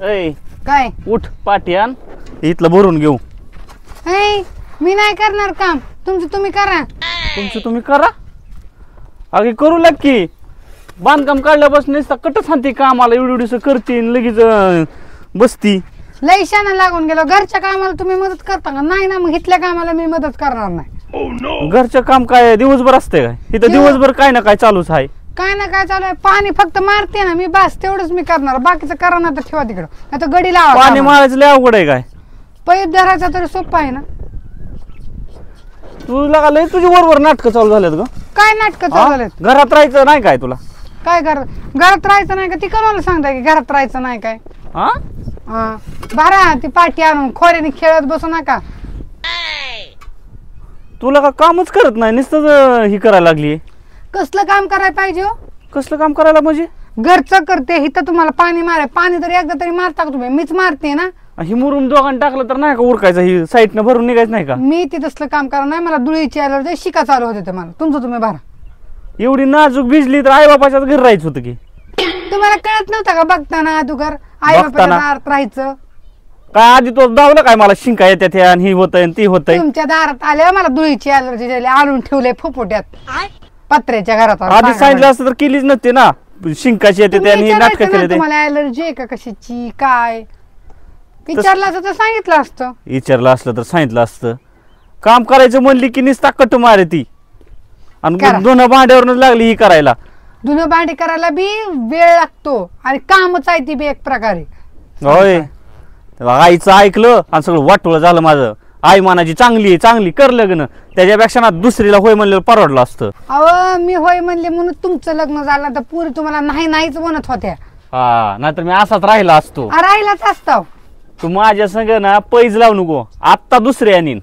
ऐ काय उठ पाटी आण इथलं भरून घेऊ. मी नाही करणार काम, तुमचं तुम्ही करा. तुमचं तुम्ही करा. अगे करू लाग की बांधकाम काढल्यापासून नुसता कटच हाणते कामाला एवढीस करते लगेच बसती. लय शाना लागून गेलो. घरच्या कामाला तुम्ही मदत करता का नाही? ना मग इथल्या कामाला मी मदत करणार नाही. घरचं काम काय दिवसभर असते काय? इथं दिवसभर काय ना काय चालूच आहे. काय ना काय चालू आहे. पाणी फक्त मारते ना मी, बस तेवढंच मी करणार. बाकीचं करा ना तर ठेवा तिकडं, नाही तर गडी लावा. पाणी मारायचं लय अवघड आहे काय? पैप धरायचा तरी सोपं आहे ना. तुला का लय तुझी बरोबर नाटकं चालू झालेत ग. काय नाटकं चालू झालेत? घरात राहायचं नाही काय तुला? काय घरात राहायचं नाही का? ती कोणाला सांगताय की घरात राहायचं नाही काय? हा बरा ती पाठी आणून खोऱ्याने खेळत बसू नका. तुला का कामच करत नाही, नुसतं ही करायला लागली. कसलं काम करायला पाहिजे हो? कसलं काम करायला म्हणजे? घरचं करते इथं. तुम्हाला पाणी माराय, पाणी तरी एकदा तरी मारता का तुम्ही? मीच मारते ना. ही मुरुम दोघांनी टाकलं तर नाही का उरकायचं? ही साईडनं भरून निघायचं नाही का? मी ती तसलं काम करणार नाही. मला धुळीची अलर्जी, शिका चालू होते ते मला. तुमचं तुम्ही भरा. एवढी नाजूक भिजली तर आई बापाच्याच घरी राहायचं होतं की. तुम्हाला कळत नव्हतं का बघताना अगोदर आई बापाच्या दारात राहायचं? काय आधी तो दावलं काय मला शिंका येत्यात आणि ही होतंय ती होतंय. तुमच्या दारात आल्यावर मला धुळीची अलर्जी झाली. आणून ठेवले फुफुट्यात पत्र्याच्या घरात. आधी सांगितलं असतं तर केलीच नसते ना. शिंकाची येते आणि नाटक केले. तुम्हाला अलर्जी आहे का कशाची काय विचारलं असतं तर सांगितलं असतं. विचारलं असलं तर सांगितलं असतं. काम करायचं म्हणली की नुसता कट मारे ती. आणि दोन भांड्यावरच लागली ही करायला. धुणं भांडी करायला बी वेळ लागतो आणि कामच आहे ती बी एक प्रकारे. होय आईचं ऐकलं आणि सगळं वाटोळं झालं माझं. आई मानाची चांगली आहे, चांगली कर लग्न. त्याच्यापेक्षा ना दुसरीला होय म्हणलं परवडलं असतं. अहो मी होय म्हणले म्हणून तुमचं लग्न झालं तर पुरी तुम्हाला नाही नाहीच म्हणत होत्या. हा नाहीतर मी असाच राहिला असतो. राहिलाच असतो. तू माझ्या संग ना पैज लावू नको. आता दुसरी आणीन.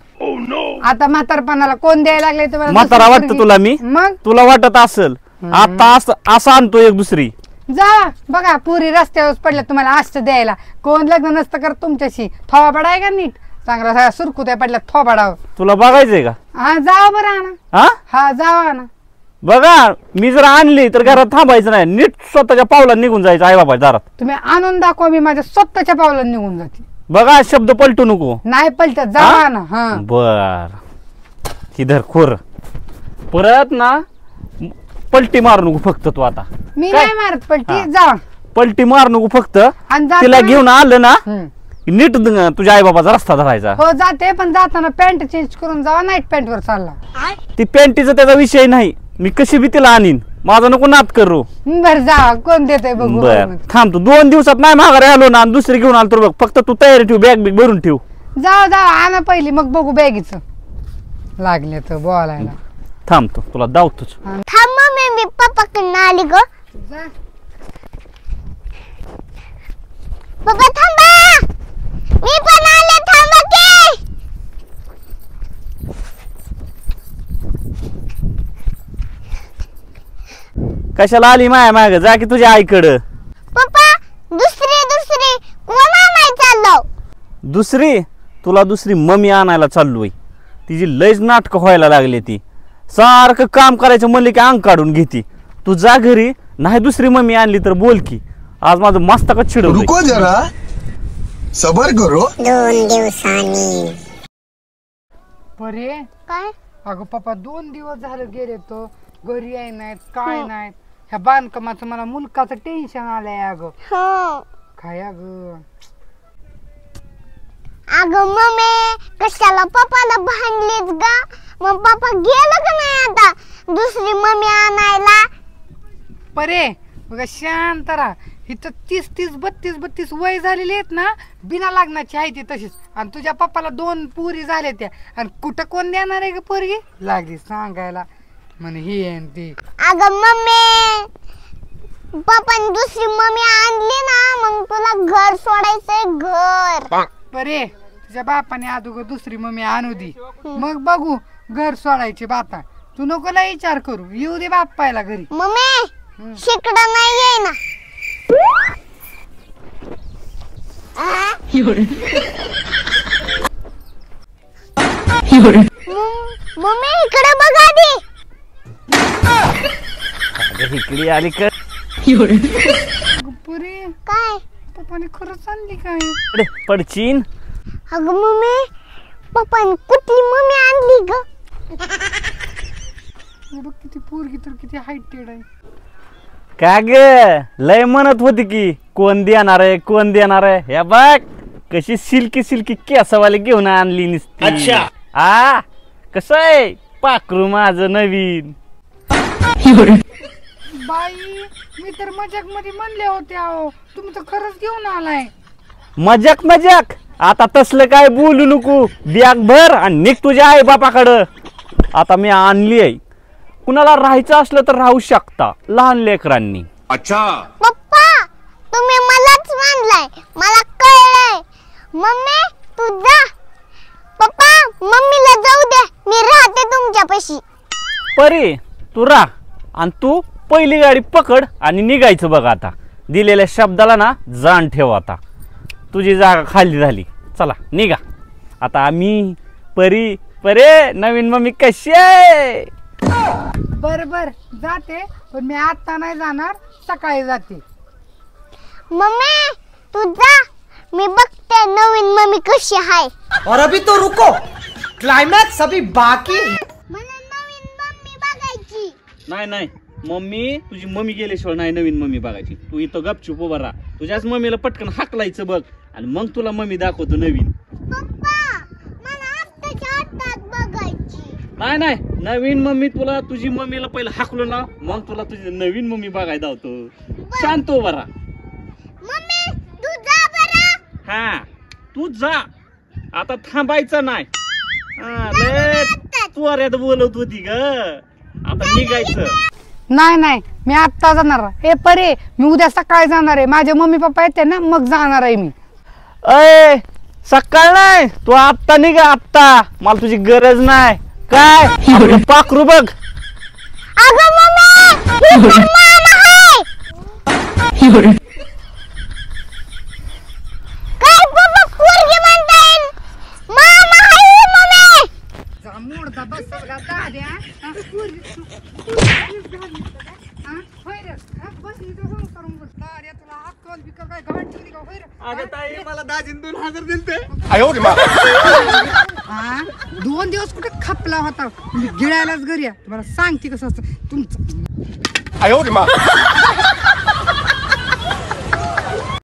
आता म्हातारपणाला कोण द्यायला लागले तुम्हाला? म्हातारा वाटतं तुला मी? मग तुला तुला वाटत असेल आता असं आणतो एक दुसरी. जा बघा पुरी रस्त्यावर पडल्या तुम्हाला आष्ट द्यायला. कोण लग्न नसतं करत तुमच्याशी. थोबाड आहे का नीट? चांगला सुरकुत्या पडल्या थोबाडावर. तुला बघायचंय का? हा जावा बरं ना. हा जावा ना. बघा मी जर आणली तर घरात थांबायचं नाही. नीट स्वतःच्या पावला निघून जायचं आई बाबा दारात. तुम्ही आणून दाखवा, मी माझ्या स्वतःच्या पावला निघून जाते. बघा शब्द पलटू नको. नाही पलटत. जावा ना. हा बर इधर खोर परत ना पलटी मारू नको फक्त. तू आता मी नाही मारत पलटी. जावा पलटी मारू नको फक्त. आणि तिला घेऊन आलं ना नीट तुझ्या आई बाबाचा रस्ता धरायचा. हो जाते, पण जाताना पॅन्ट चेंज करून जावा. नाईट पॅन्ट वर चालला. ती पॅन्टीचा त्याचा विषय नाही. मी कशी बी तिला आणीन. माझा नको नात करू. बर जावा. कोण देते बघू. बर थांब तू 2 दिवसात नाही माघारी आलो ना दुसरी घेऊन आलो तर बघ. फक्त तू तयारी ठेव. बॅग बिग भरून ठेव. जावा जावा आणा पहिली मग बघू बॅगीच. लागले तर बोलायला. थांब तू तुला दावतोच. थांब मम्मी मी पप्पाकडून आली ग. पप्पा थांबा, मी पण आले. थांबा की. कशाला आली माया माग? जा की तुझ्या आईकडं. पप्पा दुसरी कोण आणाय चाललो? दुसरी? तुला दुसरी मम्मी आणायला चाललोय. तिची लयच नाटक व्हायला लागली. ती सारखं काम करायचं म्हणले की अंग काढून घेती. तू जा घरी. नाही दुसरी मम्मी आणली तर बोल की. आज माझं मस्तकच चिडवलं. रुको जरा सबर करो. 2 दिवसांनी. बरे काय? अगं पप्पा 2 दिवस झाले गेले तो घरी आहे नाहीत काय नाहीत. ह्या बांधकामाचं मला मुलकाचं टेन्शन आलंय. अगं हो. काय अगं अगं मम्मी कशाला पप्पाला भांडलीच ग? मग पप्पा गेलं का नाही आता दुसरी मम्मी आणायला? परे बघा शांत राहा. इथं 30-32 वय झालेली आहेत ना. बिना लग्नाची आहे ती तशीच. आणि तुझ्या पप्पाला 2 पुरी झाल्या त्या. आणि कुठं कोण देणार आहे ग पोरगी? लागली सांगायला म्हणे ही आहे ती. अगं मम्मी पप्पाने दुसरी मम्मी आणली ना मग तुला घर सोडायचंय. घर बरे तुझ्या बापाने अगोदर दुसरी मम्मी आणू दे मग बघू घर सोडायची बाता. तू नको लय विचार करू. येऊ दे बाप्पायला घरी. मम्मी शिकडं नाही ये ना. मम्मी इकडे बघा आधी. इकडे आली का? पुरी काय पप्पाने खरंच आणली काय अरे पडचीन. अगं मम्मी पप्पाने कुठली मम्मी आणली ग बघ किती पोरगी तर किती हायटेड आहे. का ग लय म्हणत होती की कोण देणार आहे कोण देणार आहे. हे बघ कशी सिल्की सिल्की केसवाली घेऊन आणली नुसती. अच्छा. आ कसं आहे पाखरू माझं नवीन. बाई मी तर मजाक मध्ये म्हणले होते अहो तुम्ही तर खरंच घेऊन आलाय. मजाक मजाक आता तसलं काय बोलू नको. बॅग भर आणि निघ तुझ्या आई बापाकडं. आता मी आणली आहे. कुणाला राहायचं असलं तर राहू शकता लहान लेकरांनी. अच्छा. पप्पा तुम्ही मलाच मानलाय मला कळलंय. मम्मी तू जा. पप्पा मम्मीला जाऊ दे मी राहते तुमच्यापाशी. परी तू राह आणि तू पहिली गाडी पकड आणि निघायचं बघ. आता दिलेल्या शब्दाला ना जाण ठेव. आता तुझी जागा खाली झाली. चला निघा आता. आम्ही परी परे नवीन मम्मी कशी आहे. बर बर जाते पण मी आता नाही जाणार सकाळी जाते. मम्मी तू जा मी बघते नवीन मम्मी कशी आहे. और अभी तो रुको, क्लाइमैक्स अभी बाकी है. मला नवीन मम्मी बघायची. नाही नाही मम्मी तुझी मम्मी गेल्याशिवाय नाही नवीन मम्मी बघायची. तू इथं गपचूप उभा राहा. तुझ्याच मम्मीला पटकन हाकलायचं बघ आणि मग तुला मम्मी दाखवतो नवीन. पप्पा मला आत्ताच्या आत्ताच बघायची. नाही नाही नवीन मम्मी तुला तुझी मम्मीला पहिलं हाकलो ना मग तुला तुझी नवीन मम्मी बघायला धावतो. शांत उभा राहा. मम्मी तू जा बरं. हा तू जा आता थांबायचं नाही. लय त्वऱ्यात बोलत होती ग. आता निघायचं. नाही नाही मी आत्ता जाणार. हे परे मी उद्या सकाळी जाणार आहे. माझे मम्मी पप्पा येते ना मग जाणार आहे मी. अय सकाळ नाही तू आत्ता निघा आत्ता. मला तुझी गरज नाही. काय आपलं पाखरू बघ. अगं मम्मी ही तर मामा आहे. काय पप्पा पोरगी म्हणताय. मामा आहे मम्मी. जा मोडदा बस सगळा दाद्या. हा, पोरगी- हा, होय रे. हा, बस इथं फोन करून बस. दाद्या तुला अक्कल बिक्कल काय घाट ठेवली का होय रे? अगं ताई मला दाजीन 2000 दिलते. हा 2 दिवस कुठे खपला होता. तुम्ही गिळायलाच घरी या. तुम्हाला सांगते कसं असतं तुमचं.